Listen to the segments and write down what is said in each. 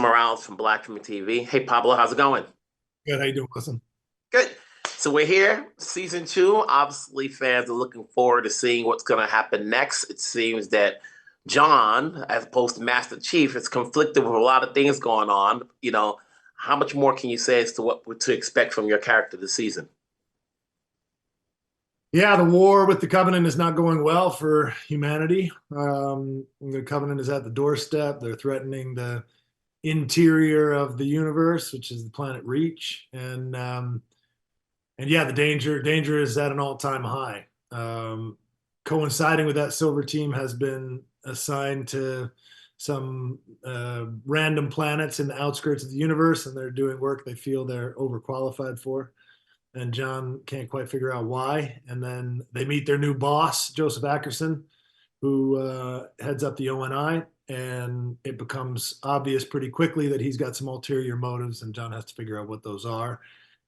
Morales from Black Film TV. Hey, Pablo, how's it going? Good. How you doing, Wilson? Good. So we're here, season two. Obviously, fans are looking forward to seeing what's going to happen next. It seems that John, as opposed to Master Chief, is conflicted with a lot of things going on. How much more can you say as to what to expect from your character this season? Yeah, the war with the Covenant is not going well for humanity. The Covenant is at the doorstep. They're threatening the interior of the universe, which is the planet Reach, and yeah, the danger is at an all-time high. Coinciding with that, Silver Team has been assigned to some random planets in the outskirts of the universe, and they're doing work they feel they're overqualified for. And John can't quite figure out why. And then they meet their new boss, Joseph Akerson, who heads up the ONI, and it becomes obvious pretty quickly that he's got some ulterior motives, and John has to figure out what those are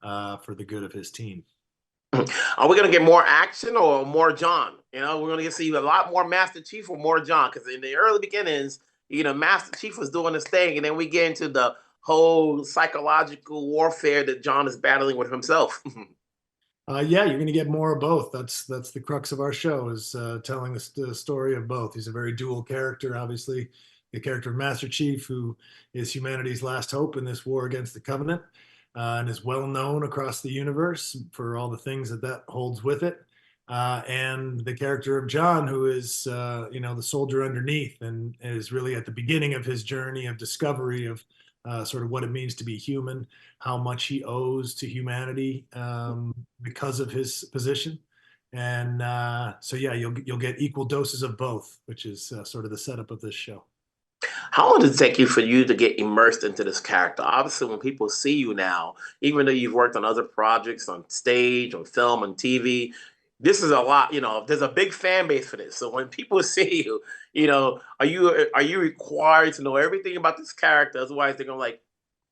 for the good of his team. Are we going to get more action or more John? We're going to see a lot more Master Chief or more John because in the early beginnings, Master Chief was doing his thing, and then we get into the whole psychological warfare that John is battling with himself. Yeah, you're going to get more of both. That's the crux of our show is telling the story of both. He's a very dual character, obviously, the character of Master Chief, who is humanity's last hope in this war against the Covenant, and is well known across the universe for all the things that holds with it. And the character of John, who is the soldier underneath, and is really at the beginning of his journey of discovery of sort of what it means to be human, how much he owes to humanity because of his position. And so, yeah, you'll get equal doses of both, which is sort of the setup of this show. How long did it take you for you to get immersed into this character? Obviously, when people see you now, even though you've worked on other projects on stage, on film, on TV, this is a lot. There's a big fan base for this. So when people see you, are you required to know everything about this character? Otherwise, they're gonna like,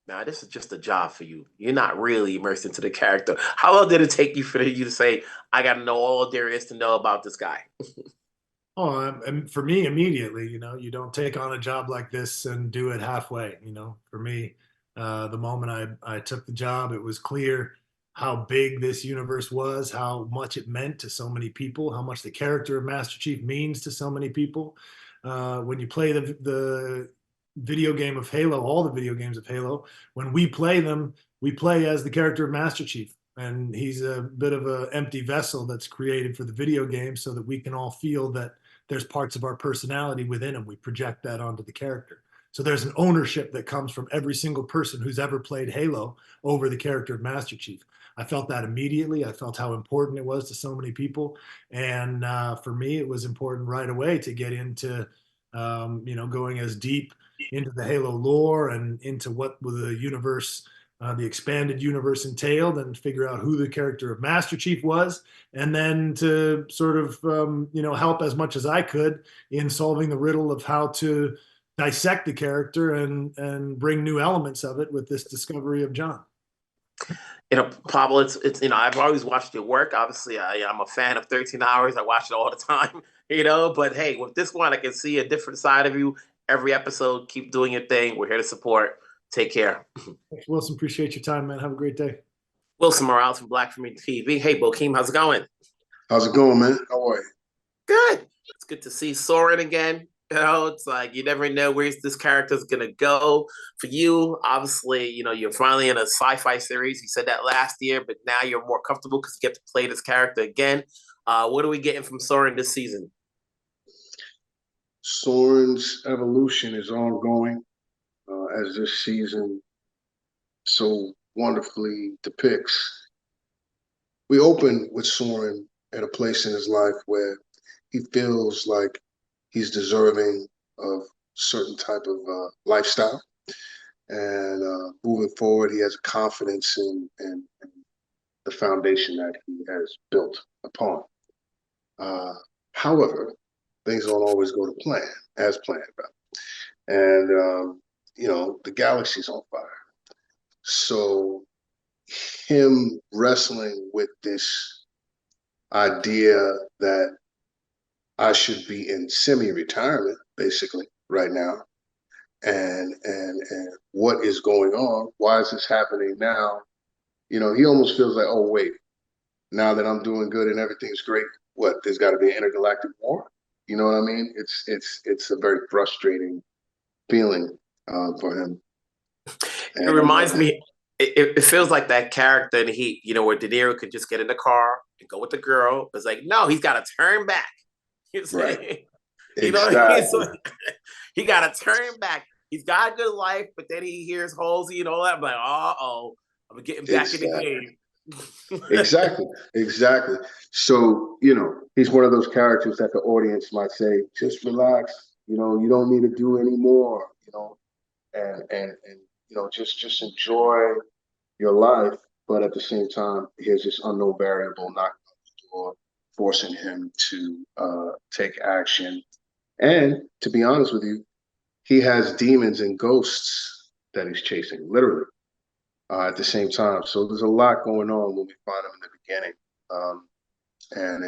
nah, this is just a job for you. You're not really immersed into the character. How long did it take you for you to say, I got to know all there is to know about this guy? Oh, and for me, immediately, you don't take on a job like this and do it halfway. For me, the moment I took the job, it was clear how big this universe was, how much it meant to so many people, how much the character of Master Chief means to so many people. When you play the video game of Halo, all the video games of Halo, when we play them, we play as the character of Master Chief. And he's a bit of an empty vessel that's created for the video game so that we can all feel that there's parts of our personality within him. We project that onto the character. So there's an ownership that comes from every single person who's ever played Halo over the character of Master Chief. I felt that immediately. I felt how important it was to so many people. And for me, it was important right away to get into, going as deep into the Halo lore and into what the universe, the expanded universe entailed, and figure out who the character of Master Chief was, and then to sort of help as much as I could in solving the riddle of how to dissect the character and bring new elements of it with this discovery of John. Pablo, it's I've always watched your work. Obviously, I'm a fan of 13 Hours. I watch it all the time, But hey, with this one, I can see a different side of you every episode. Keep doing your thing. We're here to support. Take care. Thanks, Wilson. Appreciate your time, man. Have a great day. Wilson Morales from Black Film TV. Hey, Bokeem, how's it going? How's it going, man? How are you? Good. It's good to see Soren again. It's like you never know where this character is gonna go. For you, obviously, you're finally in a sci-fi series. You said that last year, but now you're more comfortable because you get to play this character again. What are we getting from Soren this season? Soren's evolution is ongoing, as this season so wonderfully depicts. We open with Soren at a place in his life where he feels like he's deserving of certain type of lifestyle. And moving forward, he has confidence in the foundation that he has built upon. However, things don't always go to plan, as planned. And, the galaxy's on fire. So him wrestling with this idea that I should be in semi-retirement, basically, right now, and what is going on? Why is this happening now? You know, he almost feels like, oh wait, now that I'm doing good and everything's great, what? There's got to be an intergalactic war. You know what I mean? It's a very frustrating feeling for him. It And reminds me. It feels like that character in Heat, you know, where De Niro could just get in the car and go with the girl. It's like, no, he's got to turn back. You right, see, you know, exactly, he got to turn back. He's got a good life, but then he hears Halsey and all that. I'm like, I'm getting back in the exactly. game. Exactly, exactly. So, you know, he's one of those characters that the audience might say, just relax, you know, you don't need to do any more, you know, and you know, just enjoy your life. But at the same time, here's this unknown variable knocking on the door, forcing him to take action. And to be honest with you, he has demons and ghosts that he's chasing, literally at the same time. So there's a lot going on when we find him in the beginning, and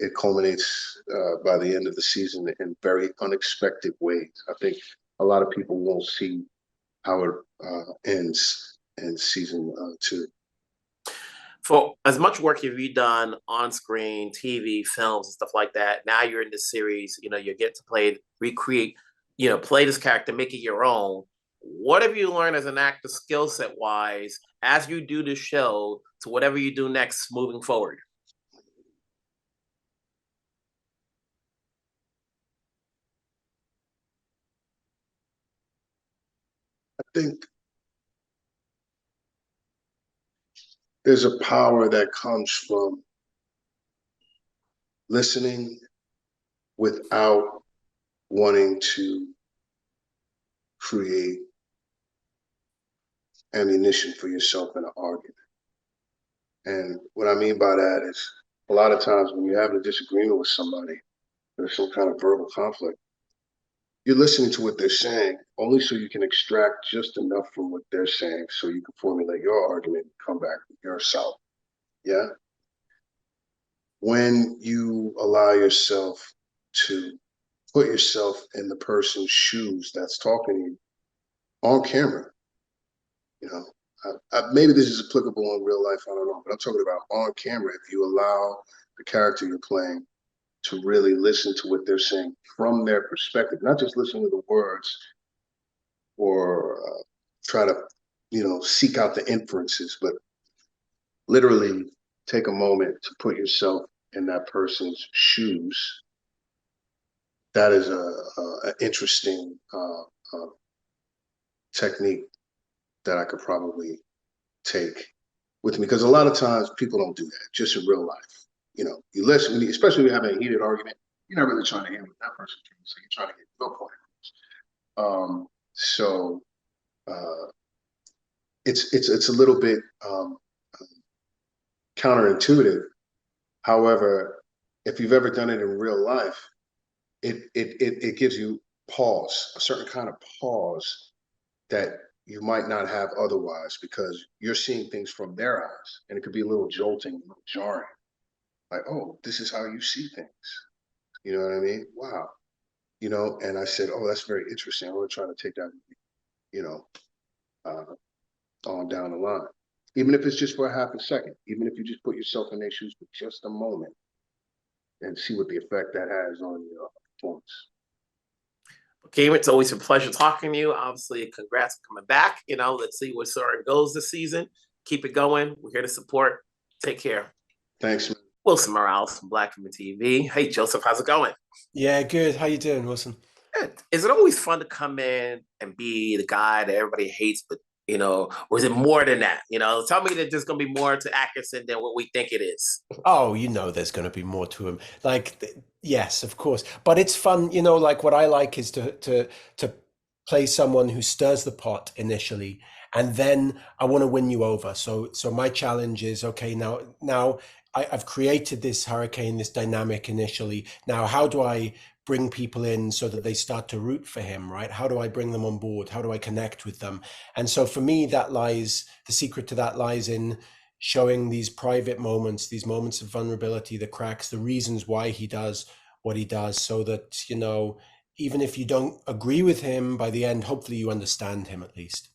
it culminates by the end of the season in very unexpected ways. I think a lot of people won't see how it ends in season two. For as much work have you done on screen, TV, films, and stuff like that, now you're in this series, you know, you get to play, recreate, you know, play this character, make it your own. What have you learned as an actor, skill set wise, as you do the show to whatever you do next moving forward? I think there's a power that comes from listening without wanting to create ammunition for yourself in an argument. And what I mean by that is a lot of times when you're having a disagreement with somebody, there's some kind of verbal conflict. You're listening to what they're saying only so you can extract just enough from what they're saying so you can formulate your argument and come back with yourself. Yeah. When you allow yourself to put yourself in the person's shoes that's talking to you on camera, you know, maybe this is applicable in real life, I don't know, but I'm talking about on camera. If you allow the character you're playing to really listen to what they're saying from their perspective, not just listen to the words or try to, you know, seek out the inferences, but literally take a moment to put yourself in that person's shoes. That is a interesting technique that I could probably take with me because a lot of times people don't do that just in real life. You know, you listen, especially when you're having a heated argument, you're not really trying to hear what that person can say. You're trying to get your point across. So it's a little bit counterintuitive. However, if you've ever done it in real life, it gives you pause, a certain kind of pause that you might not have otherwise because you're seeing things from their eyes, and it could be a little jolting, a little jarring. Like, oh, this is how you see things. You know what I mean? Wow. You know, and I said, oh, that's very interesting. I want to try to take that, you know, on down the line. Even if it's just for a half a second, even if you just put yourself in their shoes for just a moment and see what the effect that has on your performance. Okay, it's always a pleasure talking to you. Obviously, congrats on coming back. You know, let's see where Soren goes this season. Keep it going. We're here to support. Take care. Thanks, man. Wilson Morales from Black Women TV. Hey, Joseph, how's it going? Yeah, good. How you doing, Wilson? Good. Is it always fun to come in and be the guy that everybody hates, but you know, or is it more than that? You know, tell me that there's going to be more to Akerson than what we think it is. Oh, you know, there's going to be more to him. Like, yes, of course, but it's fun. You know, like what I like is to play someone who stirs the pot initially, and then I want to win you over. So my challenge is okay. Now I've created this hurricane, this dynamic initially. Now, how do I bring people in so that they start to root for him, right? How do I bring them on board? How do I connect with them? And so for me, the secret to that lies in showing these private moments, these moments of vulnerability, the cracks, the reasons why he does what he does, so that, you know, even if you don't agree with him, by the end, hopefully you understand him at least.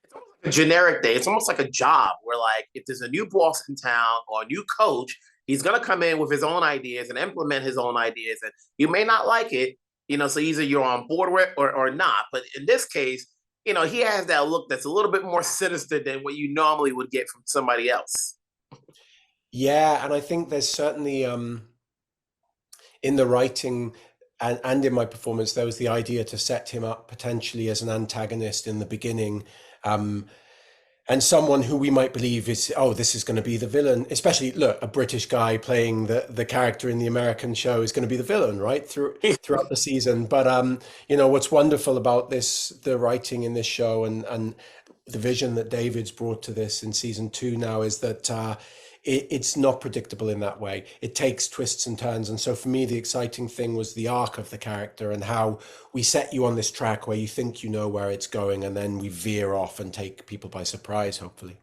It's almost like a generic day. It's almost like a job where, like, if there's a new boss in town or a new coach, he's gonna come in with his own ideas and implement his own ideas, and you may not like it, So either you're on board with it or not. But in this case, he has that look that's a little bit more sinister than what you normally would get from somebody else. Yeah, and I think there's certainly in the writing and in my performance, there was the idea to set him up potentially as an antagonist in the beginning. And someone who we might believe is, oh, this is going to be the villain. Especially, look, a British guy playing the character in the American show is going to be the villain, right? Throughout the season. But what's wonderful about the writing in this show and the vision that David's brought to this in season 2 now is that it's not predictable in that way. It takes twists and turns. And so for me, the exciting thing was the arc of the character and how we set you on this track where you think you know where it's going, and then we veer off and take people by surprise, hopefully.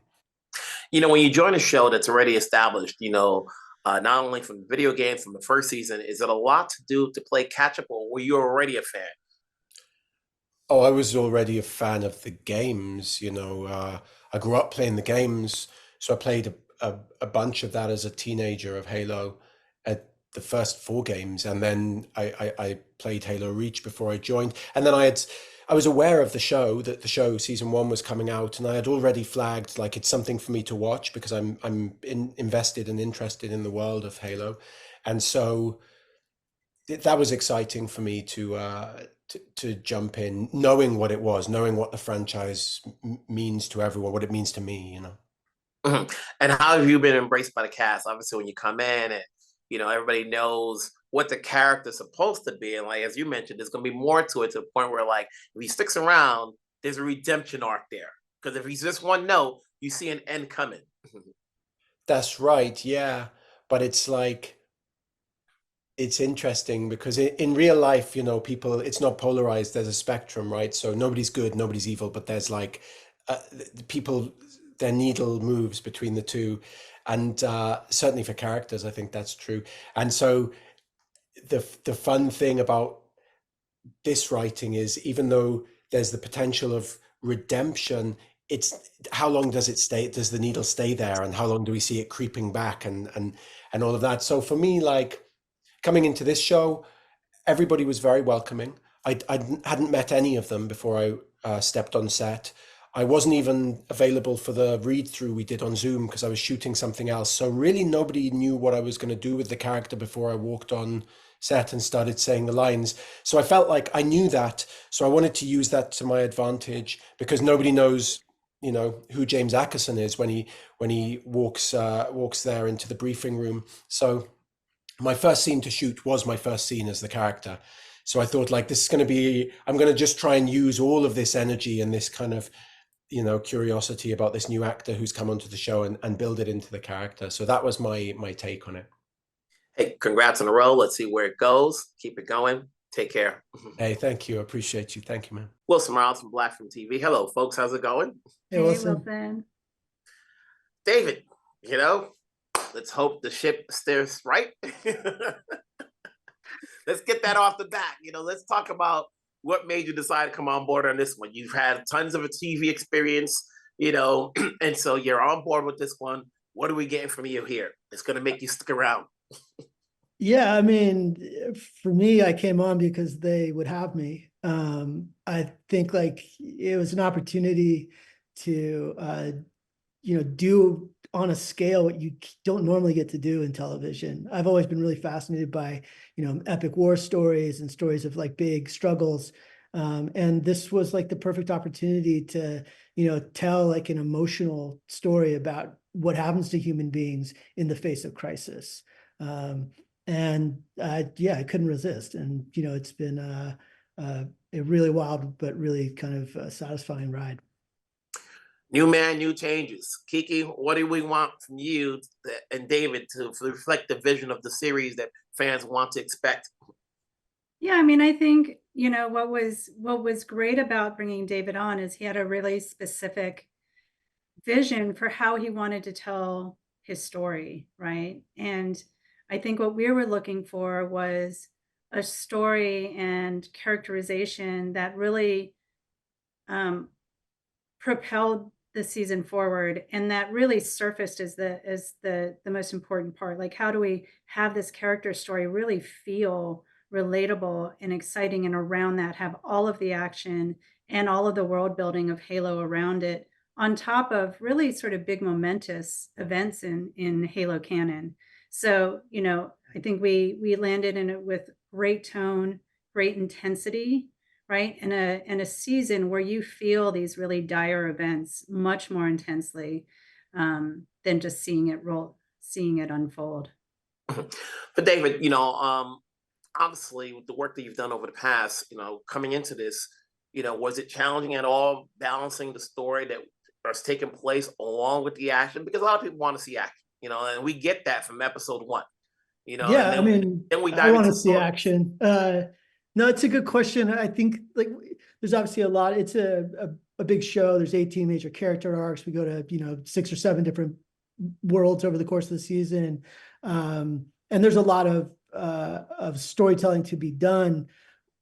When you join a show that's already established, not only from the video games from the first season, is it a lot to do to play catch up, or were you already a fan? Oh, I was already a fan of the games. I grew up playing the games, so I played a bunch of that as a teenager of Halo at the first 4 games, and then I played Halo Reach before I joined, and then I was aware of the show, that the show season 1 was coming out, and I had already flagged like it's something for me to watch because I'm invested and interested in the world of Halo, and so that was exciting for me to jump in, knowing what it was, knowing what the franchise means to everyone, what it means to me. Mhm. And how have you been embraced by the cast? Obviously, when you come in and everybody knows what the character's supposed to be, and like as you mentioned, there's gonna be more to it to the point where like if he sticks around, there's a redemption arc there. Because if he's just one note, you see an end coming. That's right, yeah. But it's like, it's interesting because in real life, people, it's not polarized. There's a spectrum, right? So nobody's good, nobody's evil, but there's like people, their needle moves between the two. And certainly for characters, I think that's true. And so the fun thing about this writing is, even though there's the potential of redemption, it's how long does it stay? Does the needle stay there, and how long do we see it creeping back, and all of that? So for me, like coming into this show, everybody was very welcoming. I hadn't met any of them before I stepped on set. I wasn't even available for the read through we did on Zoom because I was shooting something else. So really nobody knew what I was going to do with the character before I walked on set and started saying the lines. So I felt like I knew that. So I wanted to use that to my advantage because nobody knows, who James Akerson is when he walks there into the briefing room. So my first scene to shoot was my first scene as the character. So I thought, like, this is going to be, I'm going to just try and use all of this energy and this kind of, curiosity about this new actor who's come onto the show and build it into the character. So that was my take on it. Hey, congrats on the role. Let's see where it goes. Keep it going. Take care. Hey, thank you. I appreciate you. Thank you, man. Wilson Morales from Black Film TV. Hello, folks. How's it going? Hey, Hey, Wilson. Wilson. David, let's hope the ship steers right. Let's get that off the bat. Let's talk about what made you decide to come on board on this one. You've had tons of a TV experience, and so you're on board with this one. What are we getting from you here? It's going to make you stick around. Yeah, I mean, for me, I came on because they would have me. I think like it was an opportunity to, do on a scale what you don't normally get to do in television. I've always been really fascinated by, epic war stories and stories of like big struggles. And this was like the perfect opportunity to, tell like an emotional story about what happens to human beings in the face of crisis. And I couldn't resist. And, it's been a really wild, but really kind of satisfying ride. New man, new changes. Kiki, what do we want from you and David to reflect the vision of the series that fans want to expect? Yeah, I mean, I think, what was great about bringing David on is he had a really specific vision for how he wanted to tell his story, right? And I think what we were looking for was a story and characterization that really propelled the season forward, and that really surfaced as the most important part. Like, how do we have this character story really feel relatable and exciting, and around that have all of the action and all of the world building of Halo around it, on top of really sort of big momentous events in Halo canon. So, I think we landed in it with great tone, great intensity, right? And a season where you feel these really dire events much more intensely, than just seeing it unfold. But David, obviously with the work that you've done over the past, coming into this, was it challenging at all balancing the story that is taking place along with the action? Because a lot of people want to see action, and we get that from episode one, Yeah, and I mean, then we I dive want into to see stories. action. No, it's a good question. I think like there's obviously a lot. It's a big show. There's 18 major character arcs. We go to 6 or 7 different worlds over the course of the season, and there's a lot of storytelling to be done.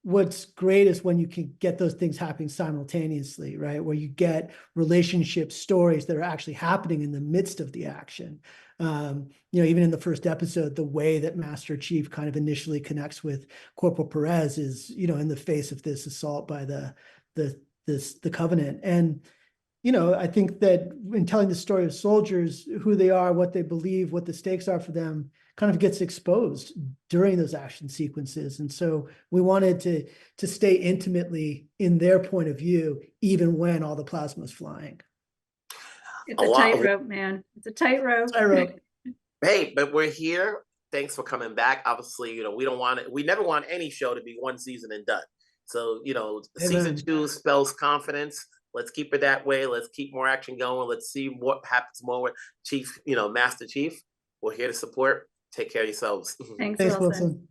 What's great is when you can get those things happening simultaneously, right? Where you get relationship stories that are actually happening in the midst of the action. Even in the first episode, the way that Master Chief kind of initially connects with Corporal Perez is, in the face of this assault by the Covenant. And I think that in telling the story of soldiers, who they are, what they believe, what the stakes are for them, kind of gets exposed during those action sequences. And so we wanted to stay intimately in their point of view, even when all the plasma is flying. It's a tightrope, man. It's a tightrope. Tightrope. Hey, but we're here. Thanks for coming back. Obviously, we never want any show to be one season and done. So, season 2 spells confidence. Let's keep it that way. Let's keep more action going. Let's see what happens more with Chief, Master Chief. We're here to support. Take care of yourselves. Thanks, Thanks, Wilson. Wilson.